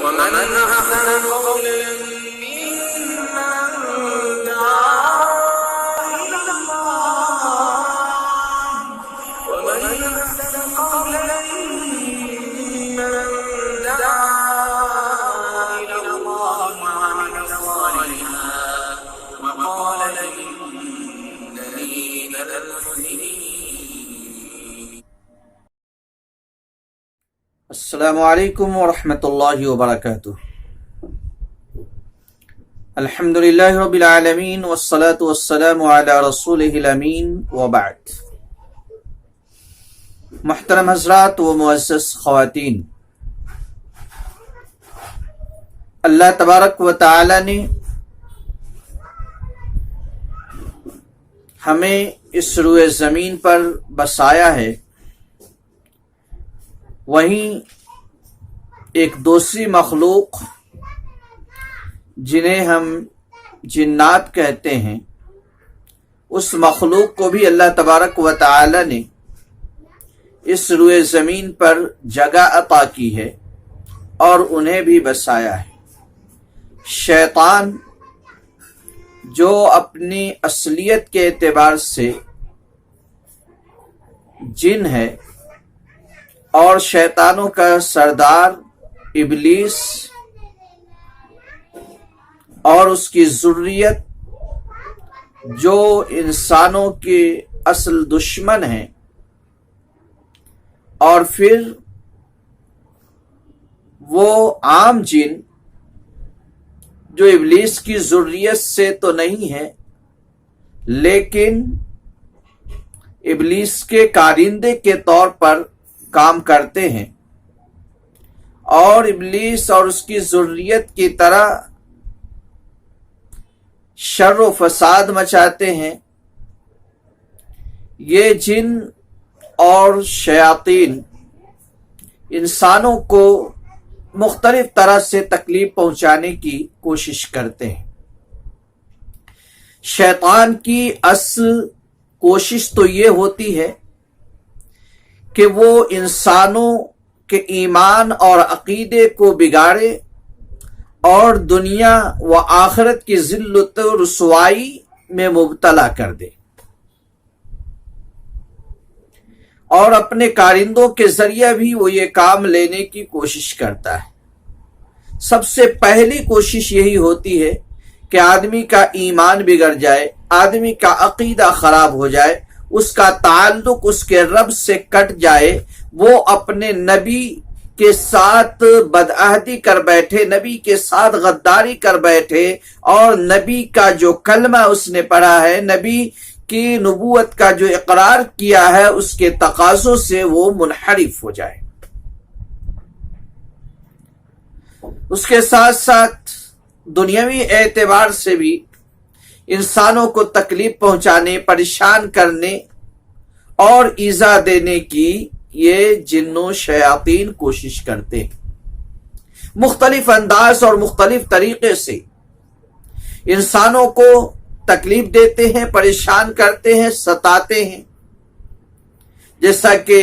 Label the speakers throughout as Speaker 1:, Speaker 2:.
Speaker 1: ومن أحسن قولا ممن دعا إلى الله ومن أحسن قولا ممن دعا إلى الله وعمل صالحا وقال إنني من المسلمين.
Speaker 2: السلام علیکم ورحمۃ اللہ وبرکاتہ. الحمدللہ رب العالمین والصلاة والسلام علی رسولہ الامین وبعد. محترم حضرات و معزز خواتین، اللہ تبارک و تعالی نے ہمیں اس روئے زمین پر بسایا ہے، وہیں ایک دوسری مخلوق جنہیں ہم جنات کہتے ہیں، اس مخلوق کو بھی اللہ تبارک و تعالی نے اس روئے زمین پر جگہ عطا کی ہے اور انہیں بھی بسایا ہے. شیطان جو اپنی اصلیت کے اعتبار سے جن ہے اور شیطانوں کا سردار ابلیس اور اس کی ذریت جو انسانوں کے اصل دشمن ہیں، اور پھر وہ عام جن جو ابلیس کی ذریت سے تو نہیں ہے لیکن ابلیس کے کارندے کے طور پر کام کرتے ہیں اور ابلیس اور اس کی ذریت کی طرح شر و فساد مچاتے ہیں. یہ جن اور شیاطین انسانوں کو مختلف طرح سے تکلیف پہنچانے کی کوشش کرتے ہیں. شیطان کی اصل کوشش تو یہ ہوتی ہے کہ وہ انسانوں کے ایمان اور عقیدے کو بگاڑے اور دنیا و آخرت کی ذلت و رسوائی میں مبتلا کر دے، اور اپنے کارندوں کے ذریعے بھی وہ یہ کام لینے کی کوشش کرتا ہے. سب سے پہلی کوشش یہی ہوتی ہے کہ آدمی کا ایمان بگڑ جائے، آدمی کا عقیدہ خراب ہو جائے، اس کا تعلق اس کے رب سے کٹ جائے، وہ اپنے نبی کے ساتھ بدعہدی کر بیٹھے، نبی کے ساتھ غداری کر بیٹھے، اور نبی کا جو کلمہ اس نے پڑھا ہے، نبی کی نبوت کا جو اقرار کیا ہے، اس کے تقاضوں سے وہ منحرف ہو جائے. اس کے ساتھ ساتھ دنیاوی اعتبار سے بھی انسانوں کو تکلیف پہنچانے، پریشان کرنے اور ایذا دینے کی یہ جن و شیاطین کوشش کرتے ہیں. مختلف انداز اور مختلف طریقے سے انسانوں کو تکلیف دیتے ہیں، پریشان کرتے ہیں، ستاتے ہیں. جیسا کہ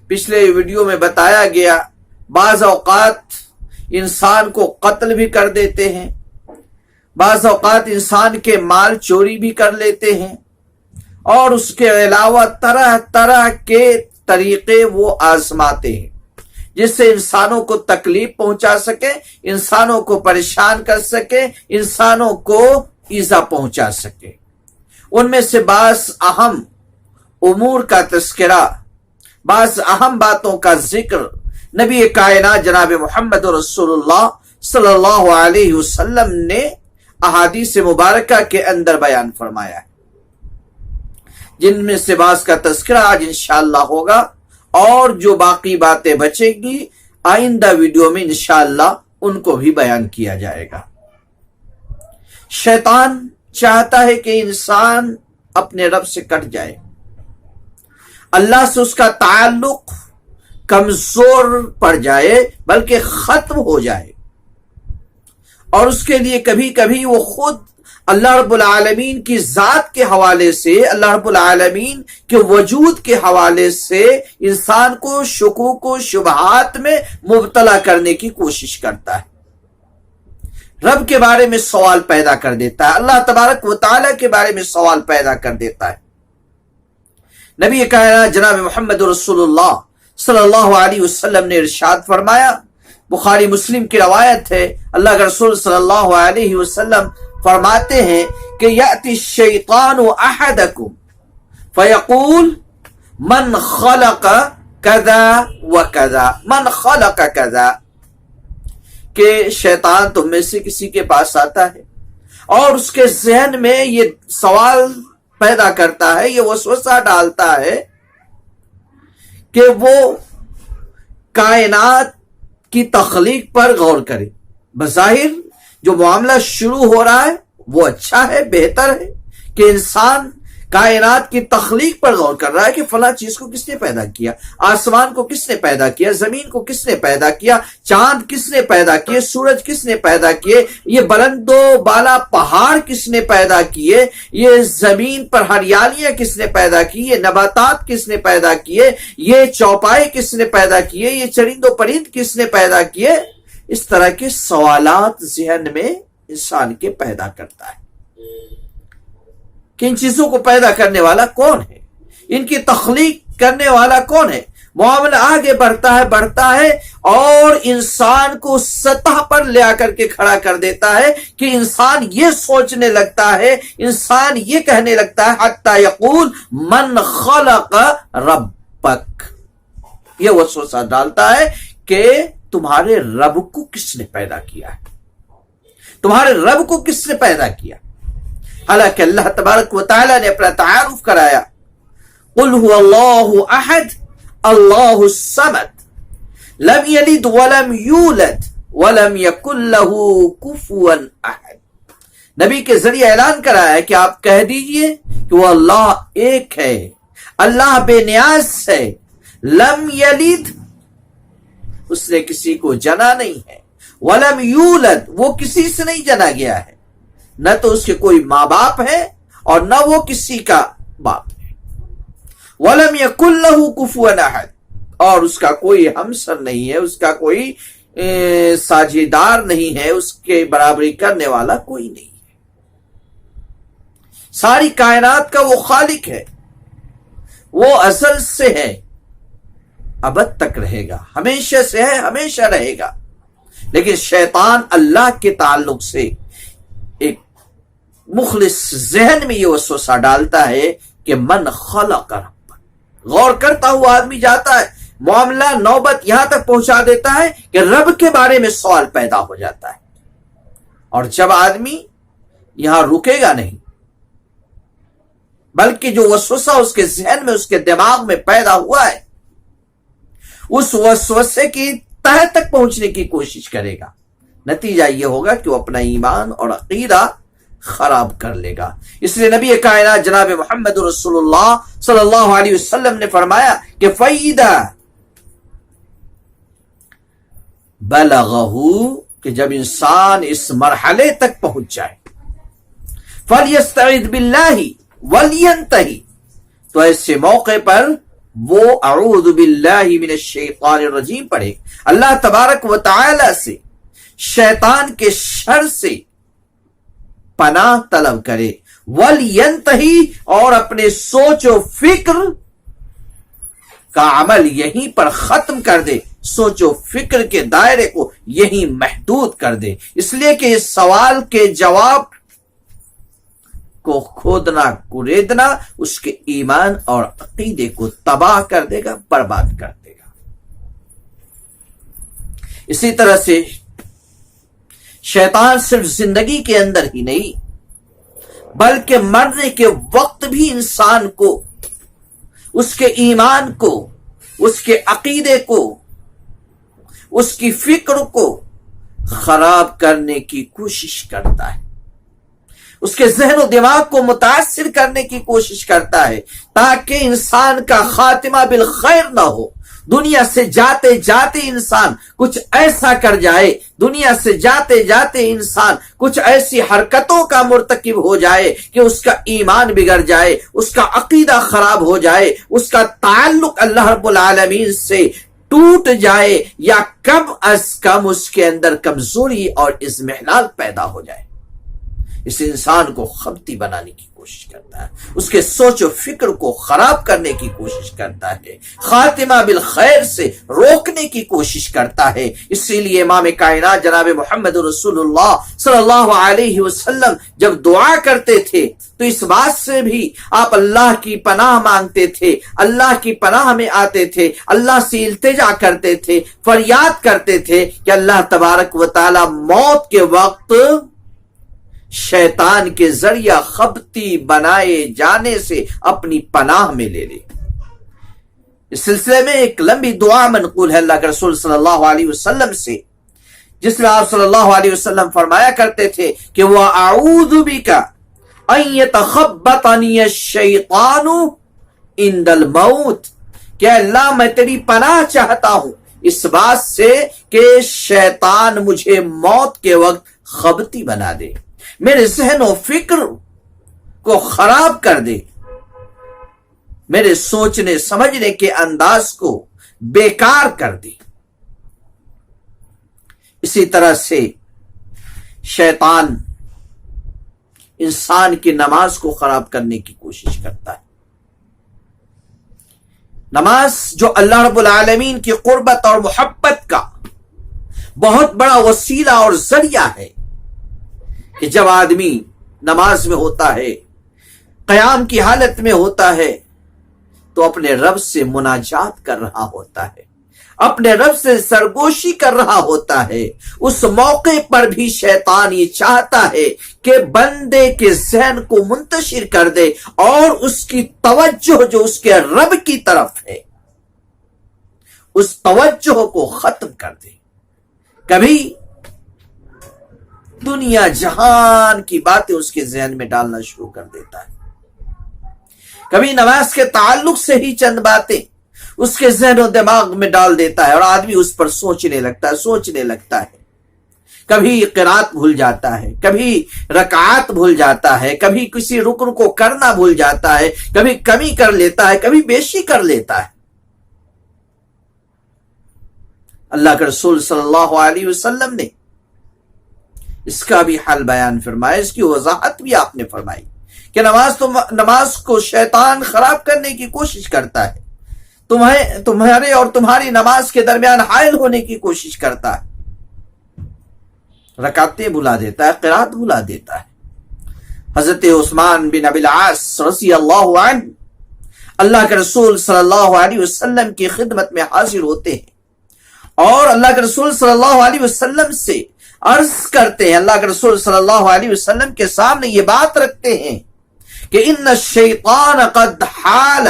Speaker 2: پچھلے ویڈیو میں بتایا گیا، بعض اوقات انسان کو قتل بھی کر دیتے ہیں، بعض اوقات انسان کے مال چوری بھی کر لیتے ہیں، اور اس کے علاوہ طرح طرح کے طریقے وہ آزماتے ہیں جس سے انسانوں کو تکلیف پہنچا سکے، انسانوں کو پریشان کر سکے، انسانوں کو ایذا پہنچا سکے. ان میں سے بعض اہم امور کا تذکرہ، بعض اہم باتوں کا ذکر نبی کائنات جناب محمد رسول اللہ صلی اللہ علیہ وسلم نے احادیث مبارکہ کے اندر بیان فرمایا ہے، جن میں سے بعض کا تذکرہ آج انشاءاللہ ہوگا، اور جو باقی باتیں بچے گی آئندہ ویڈیو میں انشاءاللہ ان کو بھی بیان کیا جائے گا. شیطان چاہتا ہے کہ انسان اپنے رب سے کٹ جائے، اللہ سے اس کا تعلق کمزور پڑ جائے، بلکہ ختم ہو جائے، اور اس کے لیے کبھی کبھی وہ خود اللہ رب العالمین کی ذات کے حوالے سے، اللہ رب العالمین کے وجود کے حوالے سے انسان کو شکوک و شبہات میں مبتلا کرنے کی کوشش کرتا ہے، رب کے بارے میں سوال پیدا کر دیتا ہے، اللہ تبارک و تعالیٰ کے بارے میں سوال پیدا کر دیتا ہے۔ نبی کائنات جناب محمد رسول اللہ صلی اللہ علیہ وسلم نے ارشاد فرمایا، بخاری مسلم کی روایت ہے، اللہ کے رسول صلی اللہ علیہ وسلم فرماتے ہیں کہ یأتی الشیطان احدکم فیقول من خلق کذا وکذا، من خلق کذا، کہ شیطان تم میں سے کسی کے پاس آتا ہے اور اس کے ذہن میں یہ سوال پیدا کرتا ہے، یہ وسوسہ ڈالتا ہے کہ وہ کائنات کی تخلیق پر غور کرے۔ بظاہر جو معاملہ شروع ہو رہا ہے وہ اچھا ہے، بہتر ہے کہ انسان کائنات کی تخلیق پر غور کر رہا ہے کہ فلاں چیز کو کس نے پیدا کیا، آسمان کو کس نے پیدا کیا، زمین کو کس نے پیدا کیا، چاند کس نے پیدا کیے، سورج کس نے پیدا کیے، یہ بلند و بالا پہاڑ کس نے پیدا کیے، یہ زمین پر ہریالیاں کس نے پیدا کی، یہ نباتات کس نے پیدا کیے، یہ چوپائے کس نے پیدا کیے، یہ چرند و پرند کس نے پیدا کیے۔ اس طرح کے سوالات ذہن میں انسان کے پیدا کرتا ہے کہ ان چیزوں کو پیدا کرنے والا کون ہے، ان کی تخلیق کرنے والا کون ہے۔ معاملہ آگے بڑھتا ہے اور انسان کو سطح پر لے آ کر کے کھڑا کر دیتا ہے کہ انسان یہ سوچنے لگتا ہے، انسان یہ کہنے لگتا ہے حتی یقول من خلق ربک، یہ وسوسہ ڈالتا ہے کہ تمہارے رب کو کس نے پیدا کیا ہے، تمہارے رب کو کس نے پیدا کیا۔ حالانکہ اللہ تبارک و تعالیٰ نے اپنا تعارف کرایا، قل هو اللہ احد اللہ الصمد لم یلد ولم یولد ولم یکن له کفوا احد۔ نبی کے ذریعے اعلان کرایا کہ آپ کہہ دیجئے کہ وہ اللہ ایک ہے، اللہ بے نیاز ہے، لم یلد، اس نے کسی کو جنا نہیں ہے، ولم یولد، وہ کسی سے نہیں جنا گیا ہے، نہ تو اس کے کوئی ماں باپ ہے اور نہ وہ کسی کا باپ ہے، وَلَمْ يَكُنْ لَهُ كُفُوًا أَحَدٌ، اور اس کا کوئی ہمسر نہیں ہے، اس کا کوئی ساجیدار نہیں ہے، اس کے برابری کرنے والا کوئی نہیں ہے۔ ساری کائنات کا وہ خالق ہے، وہ ازل سے ہے، ابد تک رہے گا، ہمیشہ سے ہے، ہمیشہ رہے گا۔ لیکن شیطان اللہ کے تعلق سے ایک مخلص ذہن میں یہ وسوسہ ڈالتا ہے کہ من خلق رب، غور کرتا ہوا آدمی جاتا ہے، معاملہ نوبت یہاں تک پہنچا دیتا ہے کہ رب کے بارے میں سوال پیدا ہو جاتا ہے، اور جب آدمی یہاں رکے گا نہیں بلکہ جو وسوسہ اس کے ذہن میں، اس کے دماغ میں پیدا ہوا ہے، اس وسوسے کی تہ تک پہنچنے کی کوشش کرے گا، نتیجہ یہ ہوگا کہ وہ اپنا ایمان اور عقیدہ خراب کر لے گا۔ اس لیے نبی کائنات جناب محمد رسول اللہ صلی اللہ علیہ وسلم نے فرمایا کہ فَإِذَا بَلَغَهُ، کہ جب انسان اس مرحلے تک پہنچ جائے، فَلْيَسْتَعِذْ بِاللَّهِ وَلْيَنْتَهِ، تو ایسے موقع پر وہ اعوذ باللہ من الشیطان الرجیم پڑھے، اللہ تبارک و تعالی سے شیطان کے شر سے پناہ طلب کرے، وَلْيَنْتَهِ، اور اپنے سوچ و فکر کا عمل یہیں پر ختم کر دے، سوچ و فکر کے دائرے کو یہیں محدود کر دے، اس لیے کہ اس سوال کے جواب کو کھودنا کریدنا اس کے ایمان اور عقیدے کو تباہ کر دے گا، برباد کر دے گا۔ اسی طرح سے شیطان صرف زندگی کے اندر ہی نہیں بلکہ مرنے کے وقت بھی انسان کو، اس کے ایمان کو، اس کے عقیدے کو، اس کی فکر کو خراب کرنے کی کوشش کرتا ہے، اس کے ذہن و دماغ کو متاثر کرنے کی کوشش کرتا ہے تاکہ انسان کا خاتمہ بالخیر نہ ہو، دنیا سے جاتے جاتے انسان کچھ ایسا کر جائے، دنیا سے جاتے جاتے انسان کچھ ایسی حرکتوں کا مرتکب ہو جائے کہ اس کا ایمان بگڑ جائے، اس کا عقیدہ خراب ہو جائے، اس کا تعلق اللہ رب العالمین سے ٹوٹ جائے، یا کم از کم اس کے اندر کمزوری اور اضمحلال پیدا ہو جائے، اس انسان کو خبتی بنانے کی کوشش کرتا ہے، اس کے سوچ و فکر کو خراب کرنے کی کوشش کرتا ہے، خاتمہ بالخیر سے روکنے کی کوشش کرتا ہے۔ اسی لیے امام کائنات جناب محمد رسول اللہ صلی اللہ علیہ وسلم جب دعا کرتے تھے تو اس بات سے بھی آپ اللہ کی پناہ مانگتے تھے، اللہ کی پناہ میں آتے تھے، اللہ سے التجا کرتے تھے، فریاد کرتے تھے کہ اللہ تبارک و تعالی موت کے وقت شیطان کے ذریعہ خبتی بنائے جانے سے اپنی پناہ میں لے لے۔ اس سلسلے میں ایک لمبی دعا منقول ہے اللہ کے رسول صلی اللہ علیہ وسلم سے، جس میں آپ صلی اللہ علیہ وسلم فرمایا کرتے تھے کہ وَأَعُوذُ بِكَ أَن يَتَخَبَّطَنِيَ الشَّيْطَانُ عِندَ الْمَوْتِ، کہ اللہ میں تیری پناہ چاہتا ہوں اس بات سے کہ شیطان مجھے موت کے وقت خبتی بنا دے، میرے ذہن و فکر کو خراب کر دے، میرے سوچنے سمجھنے کے انداز کو بیکار کر دے۔ اسی طرح سے شیطان انسان کی نماز کو خراب کرنے کی کوشش کرتا ہے۔ نماز جو اللہ رب العالمین کی قربت اور محبت کا بہت بڑا وسیلہ اور ذریعہ ہے، کہ جب آدمی نماز میں ہوتا ہے، قیام کی حالت میں ہوتا ہے، تو اپنے رب سے مناجات کر رہا ہوتا ہے، اپنے رب سے سرگوشی کر رہا ہوتا ہے۔ اس موقع پر بھی شیطان یہ چاہتا ہے کہ بندے کے ذہن کو منتشر کر دے اور اس کی توجہ جو اس کے رب کی طرف ہے، اس توجہ کو ختم کر دے۔ کبھی دنیا جہان کی باتیں اس کے ذہن میں ڈالنا شروع کر دیتا ہے، کبھی نماز کے تعلق سے ہی چند باتیں اس کے ذہن و دماغ میں ڈال دیتا ہے اور آدمی اس پر سوچنے لگتا ہے، کبھی قرات بھول جاتا ہے، کبھی رکعات بھول جاتا ہے، کبھی کسی رکن کو کرنا بھول جاتا ہے، کبھی کمی کر لیتا ہے، کبھی بیشی کر لیتا ہے۔ اللہ کے رسول صلی اللہ علیہ وسلم نے اس کا بھی حل بیان فرمایا، اس کی وضاحت بھی آپ نے فرمائی کہ نماز کو شیطان خراب کرنے کی کوشش کرتا ہے، تمہارے اور تمہاری نماز کے درمیان حائل ہونے کی کوشش کرتا ہے، رکعتیں بھلا دیتا ہے، قرات بھلا دیتا ہے۔ حضرت عثمان بن ابی العاص رضی اللہ عنہ اللہ کے رسول صلی اللہ علیہ وسلم کی خدمت میں حاضر ہوتے ہیں اور اللہ کے رسول صلی اللہ علیہ وسلم سے عرض کرتے ہیں، اللہ کے رسول صلی اللہ علیہ وسلم کے سامنے یہ بات رکھتے ہیں کہ ان الشیطان قد حال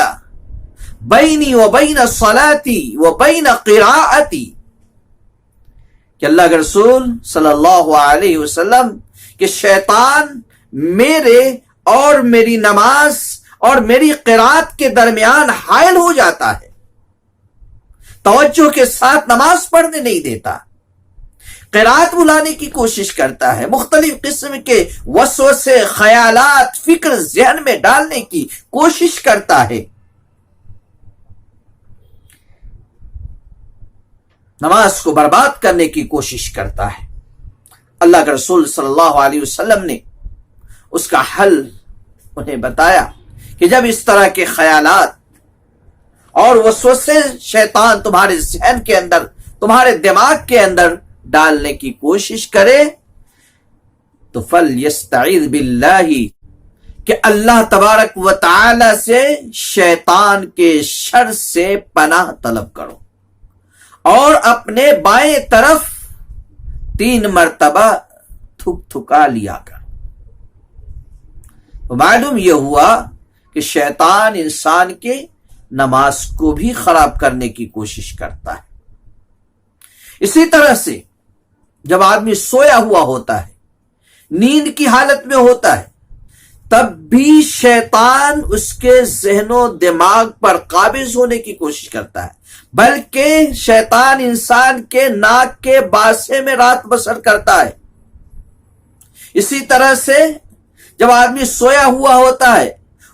Speaker 2: بینی و بین صلاتی و بین قراءتی، کہ اللہ کے رسول صلی اللہ علیہ وسلم کہ شیطان میرے اور میری نماز اور میری قرات کے درمیان حائل ہو جاتا ہے، توجہ کے ساتھ نماز پڑھنے نہیں دیتا، قرات بلانے کی کوشش کرتا ہے، مختلف قسم کے وسوسے، خیالات، فکر ذہن میں ڈالنے کی کوشش کرتا ہے، نماز کو برباد کرنے کی کوشش کرتا ہے۔ اللہ کے رسول صلی اللہ علیہ وسلم نے اس کا حل انہیں بتایا کہ جب اس طرح کے خیالات اور وسوسے شیطان تمہارے ذہن کے اندر، تمہارے دماغ کے اندر ڈالنے کی کوشش کرے تو فَلْيَسْتَعِذْ بِاللَّهِ، کہ اللہ تبارک و تعالی سے شیطان کے شر سے پناہ طلب کرو اور اپنے بائیں طرف 3 مرتبہ تھک تھکا لیا کر۔ معلوم یہ ہوا کہ شیطان انسان کے نماز کو بھی خراب کرنے کی کوشش کرتا ہے۔ اسی طرح سے جب آدمی سویا ہوا ہوتا ہے، نیند کی حالت میں ہوتا ہے، تب بھی شیطان اس کے ذہن و دماغ پر قابض ہونے کی کوشش کرتا ہے، بلکہ شیطان انسان کے ناک کے باسے میں رات بسر کرتا ہے۔ اسی طرح سے جب آدمی سویا ہوا ہوتا ہے،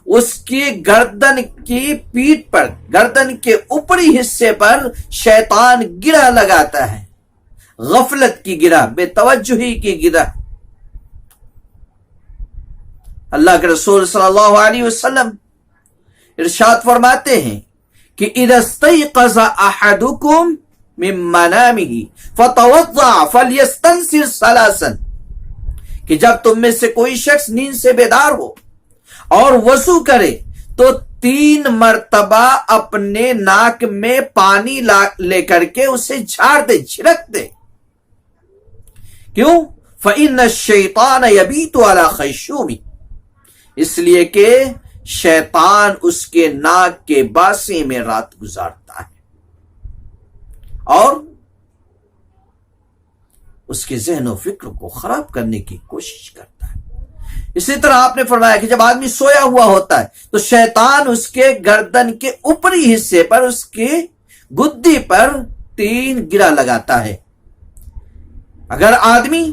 Speaker 2: اس کی گردن کی پیٹھ پر، گردن کے اوپری حصے پر شیطان گرہ لگاتا ہے، غفلت کی گرہ، بے توجہی کی گرہ۔ اللہ کے رسول صلی اللہ علیہ وسلم ارشاد فرماتے ہیں کہ اذا استيقظ احدكم من منامه فتوضأ فليستنثر ثلاثا، کہ جب تم میں سے کوئی شخص نیند سے بیدار ہو اور وضو کرے تو 3 مرتبہ اپنے ناک میں پانی لے کر کے اسے جھاڑ دے، چھڑک دے۔ کیوں؟ فإن الشیطان یبیت علی خیشوم، اس لیے کہ شیطان اس کے ناک کے باسے میں رات گزارتا ہے اور اس کے ذہن و فکر کو خراب کرنے کی کوشش کرتا ہے۔ اسی طرح آپ نے فرمایا کہ جب آدمی سویا ہوا ہوتا ہے تو شیطان اس کے گردن کے اوپری حصے پر، اس کی گدی پر 3 گرہ لگاتا ہے۔ اگر آدمی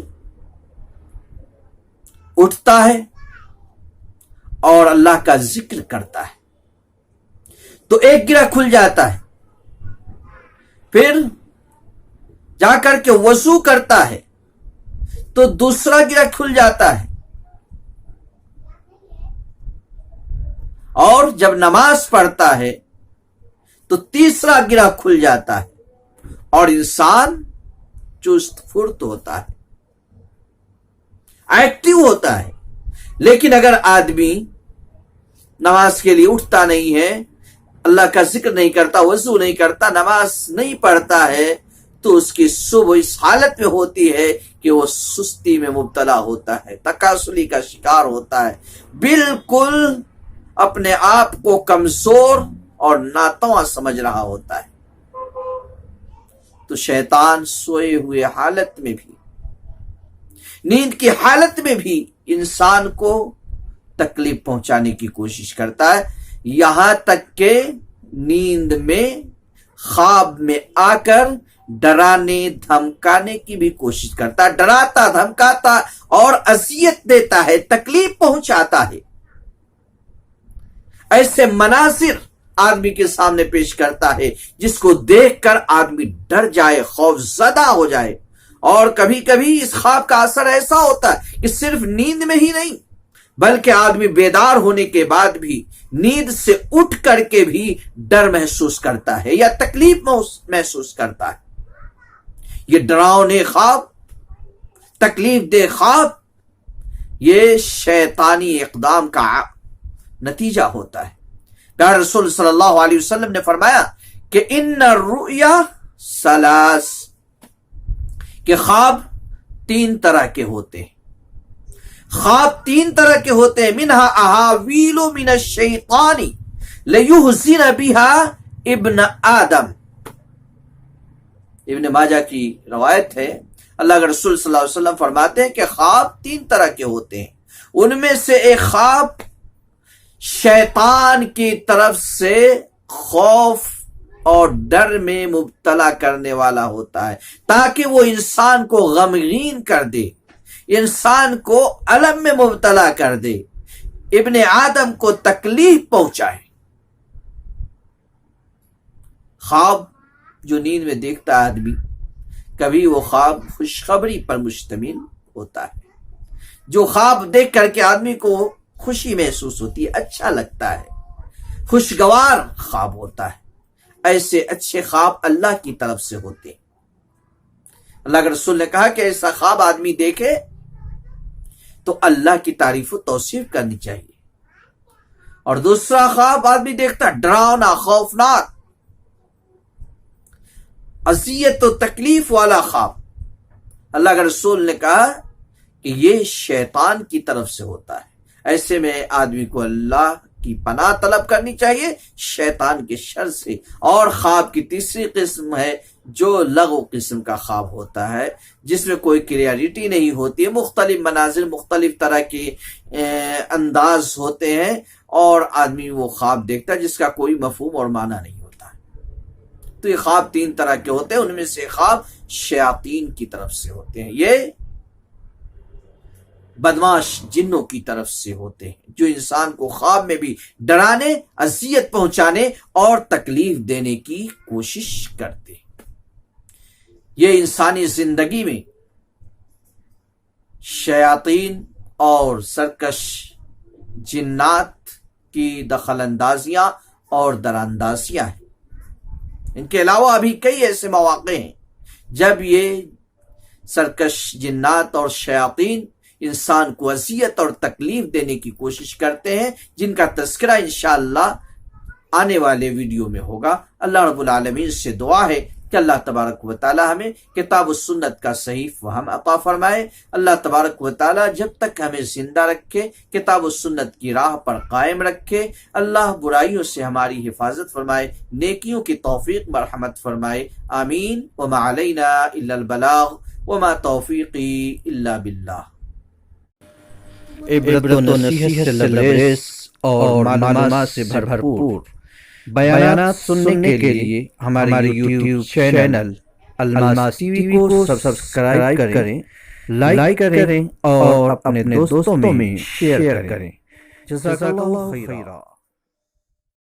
Speaker 2: اٹھتا ہے اور اللہ کا ذکر کرتا ہے تو 1 گرہ کھل جاتا ہے، پھر جا کر کے وضو کرتا ہے تو دوسرا گرہ کھل جاتا ہے، اور جب نماز پڑھتا ہے تو تیسرا گرہ کھل جاتا ہے اور انسان چست پھرت ہوتا ہے، ایکٹیو ہوتا ہے۔ لیکن اگر آدمی نماز کے لیے اٹھتا نہیں ہے، اللہ کا ذکر نہیں کرتا، وضو نہیں کرتا، نماز نہیں پڑھتا ہے، تو اس کی صبح اس حالت میں ہوتی ہے کہ وہ سستی میں مبتلا ہوتا ہے، تکاسلی کا شکار ہوتا ہے، بالکل اپنے آپ کو کمزور اور ناتواں سمجھ رہا ہوتا ہے۔ تو شیطان سوئے ہوئے حالت میں بھی، نیند کی حالت میں بھی انسان کو تکلیف پہنچانے کی کوشش کرتا ہے، یہاں تک کہ نیند میں، خواب میں آ کر ڈرانے دھمکانے کی بھی کوشش کرتا ہے، ڈراتا دھمکاتا اور اذیت دیتا ہے، تکلیف پہنچاتا ہے۔ ایسے مناظر آدمی کے سامنے پیش کرتا ہے جس کو دیکھ کر آدمی ڈر جائے، خوف زدہ ہو جائے۔ اور کبھی کبھی اس خواب کا اثر ایسا ہوتا ہے کہ صرف نیند میں ہی نہیں بلکہ آدمی بیدار ہونے کے بعد بھی، نیند سے اٹھ کر کے بھی ڈر محسوس کرتا ہے یا تکلیف محسوس کرتا ہے۔ یہ ڈراؤنے خواب، تکلیف دہ خواب، یہ شیطانی اقدام کا نتیجہ ہوتا ہے۔ پیارے رسول صلی اللہ علیہ وسلم نے فرمایا کہ ان الرؤیا ثلاث، کہ خواب 3 طرح کے ہوتے ہیں، خواب 3 طرح کے ہوتے ہیں۔ منہا احاویل من الشیطان لیحزن بها ابن آدم، ابن ماجہ کی روایت ہے۔ اللہ کے رسول صلی اللہ علیہ وسلم فرماتے ہیں کہ خواب 3 طرح کے ہوتے ہیں، ان میں سے ایک خواب شیطان کی طرف سے خوف اور ڈر میں مبتلا کرنے والا ہوتا ہے، تاکہ وہ انسان کو غمگین کر دے، انسان کو الم میں مبتلا کر دے، ابن آدم کو تکلیف پہنچائے۔ خواب جو نیند میں دیکھتا آدمی، کبھی وہ خواب خوشخبری پر مشتمل ہوتا ہے، جو خواب دیکھ کر کے آدمی کو خوشی محسوس ہوتی ہے، اچھا لگتا ہے، خوشگوار خواب ہوتا ہے۔ ایسے اچھے خواب اللہ کی طرف سے ہوتے ہیں۔ اللہ کے رسول نے کہا کہ ایسا خواب آدمی دیکھے تو اللہ کی تعریف و توصیف کرنی چاہیے۔ اور دوسرا خواب آدمی دیکھتا ڈراؤنا، خوفناک، اذیت و تکلیف والا خواب، اللہ کے رسول نے کہا کہ یہ شیطان کی طرف سے ہوتا ہے۔ ایسے میں آدمی کو اللہ کی پناہ طلب کرنی چاہیے شیطان کے شر سے۔ اور خواب کی تیسری قسم ہے جو لغو قسم کا خواب ہوتا ہے، جس میں کوئی کلیئرٹی نہیں ہوتی ہے، مختلف مناظر، مختلف طرح کے انداز ہوتے ہیں، اور آدمی وہ خواب دیکھتا ہے جس کا کوئی مفہوم اور معنی نہیں ہوتا ہے۔ تو یہ خواب تین طرح کے ہوتے ہیں، ان میں سے خواب شیاطین کی طرف سے ہوتے ہیں، یہ بدماش جنوں کی طرف سے ہوتے ہیں، جو انسان کو خواب میں بھی ڈرانے، اذیت پہنچانے اور تکلیف دینے کی کوشش کرتے ہیں۔ یہ انسانی زندگی میں شیاطین اور سرکش جنات کی دخل اندازیاں اور دراندازیاں ہیں۔ ان کے علاوہ ابھی کئی ایسے مواقع ہیں جب یہ سرکش جنات اور شیاطین انسان کو اذیت اور تکلیف دینے کی کوشش کرتے ہیں، جن کا تذکرہ انشاءاللہ آنے والے ویڈیو میں ہوگا۔ اللہ رب العالمین سے دعا ہے کہ اللہ تبارک و تعالی ہمیں کتاب و سنت کا صحیح فہم عطا فرمائے۔ اللہ تبارک و تعالی جب تک ہمیں زندہ رکھے، کتاب و سنت کی راہ پر قائم رکھے، اللہ برائیوں سے ہماری حفاظت فرمائے، نیکیوں کی توفیق مرحمت فرمائے، آمین۔ وما علینا الا البلاغ وما توفیقی الا باللہ۔
Speaker 3: عبرت و نصیحت سے لبریز اور معلومات سے بھرپور بیانات سننے کے لیے ہمارے یوٹیوب چینل الماس ٹی وی کو سبسکرائب کریں، لائک کریں اور اپنے دوستوں میں شیئر کریں۔ جزاک اللہ خیرا۔